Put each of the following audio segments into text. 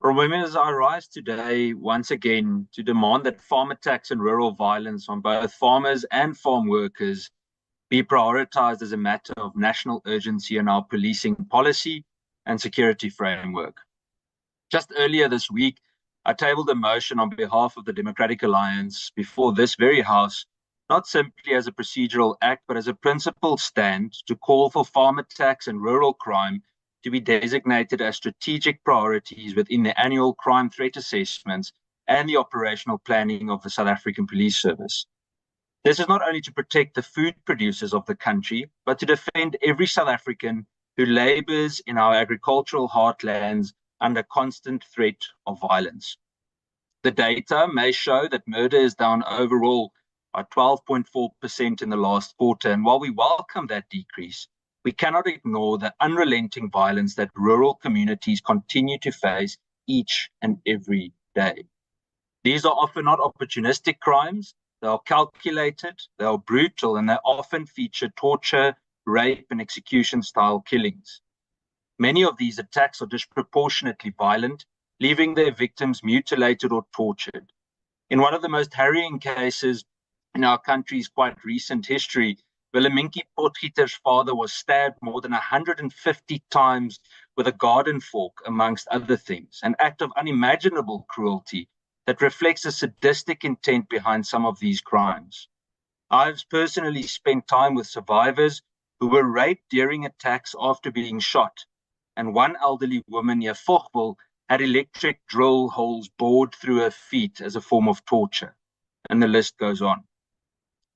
Remembers, I rise today once again to demand that farm attacks and rural violence on both farmers and farm workers be prioritized as a matter of national urgency in our policing policy and security framework. Just earlier this week, I tabled a motion on behalf of the Democratic Alliance before this very House, not simply as a procedural act, but as a principled stand to call for farm attacks and rural crime to be designated as strategic priorities within the annual crime threat assessments and the operational planning of the South African Police Service. This is not only to protect the food producers of the country, but to defend every South African who labors in our agricultural heartlands under constant threat of violence. The data may show that murder is down overall by 12.4% in the last quarter, and while we welcome that decrease, we cannot ignore the unrelenting violence that rural communities continue to face each and every day. These are often not opportunistic crimes. They are calculated, they are brutal, and they often feature torture, rape, and execution-style killings. Many of these attacks are disproportionately violent, leaving their victims mutilated or tortured. In one of the most harrowing cases in our country's quite recent history, Willemientjie Potgieter's father was stabbed more than 150 times with a garden fork, amongst other things, an act of unimaginable cruelty that reflects a sadistic intent behind some of these crimes. I've personally spent time with survivors who were raped during attacks after being shot, and one elderly woman near Fochville had electric drill holes bored through her feet as a form of torture, and the list goes on.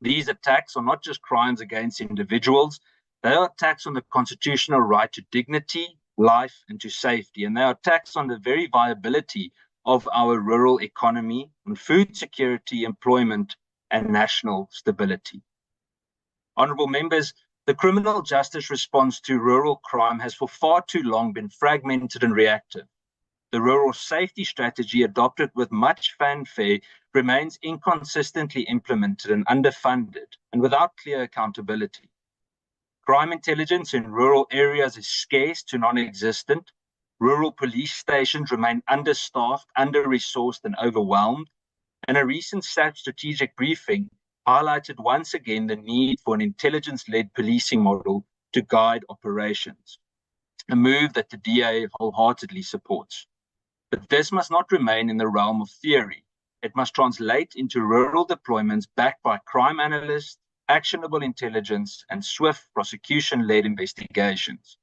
These attacks are not just crimes against individuals, they are attacks on the constitutional right to dignity, life, and to safety, and they are attacks on the very viability of our rural economy, on food security, employment, and national stability. Honourable members, the criminal justice response to rural crime has for far too long been fragmented and reactive. The rural safety strategy adopted with much fanfare remains inconsistently implemented and underfunded, and without clear accountability. Crime intelligence in rural areas is scarce to non-existent. Rural police stations remain understaffed, under-resourced, and overwhelmed. And a recent SAP strategic briefing highlighted once again the need for an intelligence-led policing model to guide operations, a move that the DA wholeheartedly supports. But this must not remain in the realm of theory. It must translate into rural deployments backed by crime analysts, actionable intelligence, and swift prosecution-led investigations.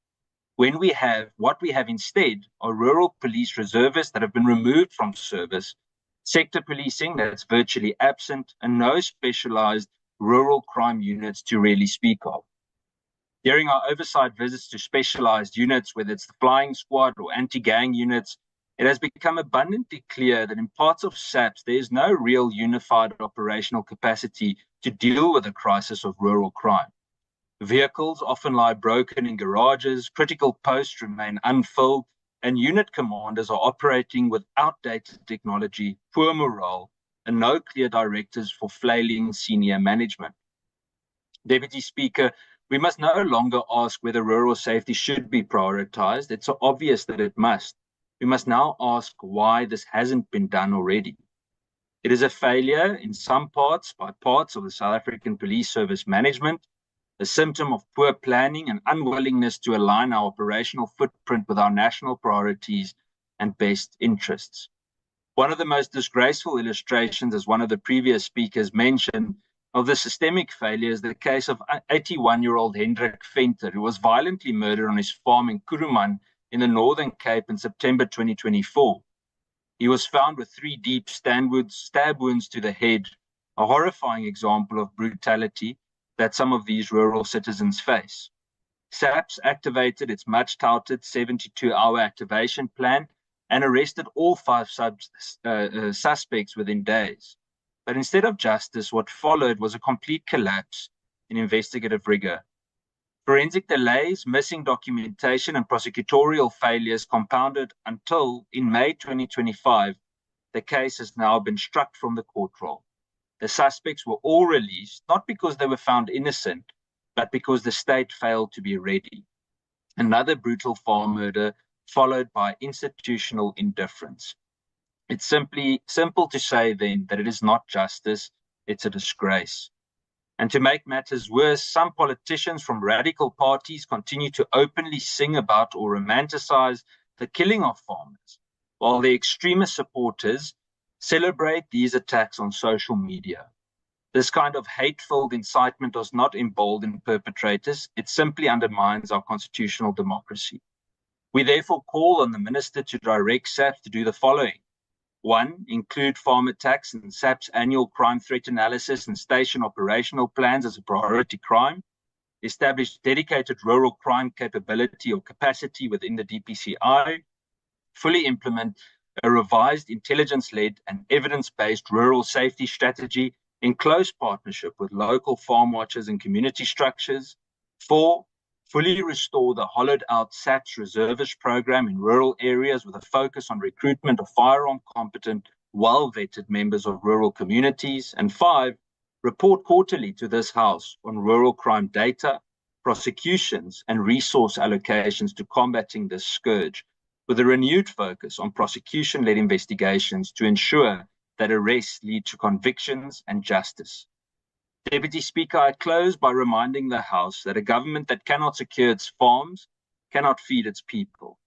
When we have what we have instead are rural police reservists that have been removed from service, sector policing that's virtually absent, and no specialized rural crime units to really speak of. During our oversight visits to specialized units, whether it's the flying squad or anti-gang units, it has become abundantly clear that in parts of SAPS, there is no real unified operational capacity to deal with the crisis of rural crime. Vehicles often lie broken in garages, critical posts remain unfilled, and unit commanders are operating with outdated technology, poor morale, and no clear directives for flailing senior management. Deputy Speaker, we must no longer ask whether rural safety should be prioritized. It's so obvious that it must. We must now ask why this hasn't been done already. It is a failure in some parts by parts of the South African Police Service management, a symptom of poor planning and unwillingness to align our operational footprint with our national priorities and best interests. One of the most disgraceful illustrations, as one of the previous speakers mentioned, of the systemic failure is the case of 81-year-old Hendrik Venter, who was violently murdered on his farm in Kuruman in the Northern Cape in September 2024. He was found with 3 deep stab wounds to the head, a horrifying example of brutality that some of these rural citizens face. SAPS activated its much-touted 72-hour activation plan and arrested all 5 suspects within days. But instead of justice, what followed was a complete collapse in investigative rigor. Forensic delays, missing documentation, and prosecutorial failures compounded until, in May 2025, the case has now been struck from the court roll. The suspects were all released, not because they were found innocent, but because the state failed to be ready. Another brutal farm murder followed by institutional indifference. It's simple to say then that it is not justice, it's a disgrace. And to make matters worse, some politicians from radical parties continue to openly sing about or romanticize the killing of farmers, while their extremist supporters celebrate these attacks on social media. This kind of hate-filled incitement does not embolden perpetrators, it simply undermines our constitutional democracy. We therefore call on the Minister to direct SAPS to do the following. 1. Include farm attacks in SAP's annual crime threat analysis and station operational plans as a priority crime. Establish dedicated rural crime capability or capacity within the DPCI. Fully implement a revised intelligence-led and evidence-based rural safety strategy in close partnership with local farm watchers and community structures. 4. Fully restore the hollowed-out SAPS reservist program in rural areas with a focus on recruitment of firearm-competent, well-vetted members of rural communities. And 5, report quarterly to this House on rural crime data, prosecutions, and resource allocations to combating this scourge, with a renewed focus on prosecution-led investigations to ensure that arrests lead to convictions and justice. Deputy Speaker, I close by reminding the House that a government that cannot secure its farms cannot feed its people.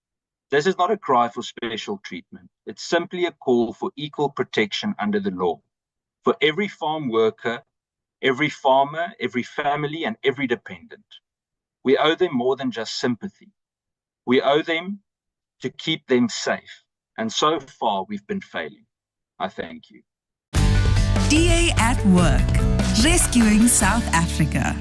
This is not a cry for special treatment. It's simply a call for equal protection under the law. For every farm worker, every farmer, every family, and every dependent. We owe them more than just sympathy. We owe them to keep them safe. And so far, we've been failing. I thank you. DA at Work, rescuing South Africa.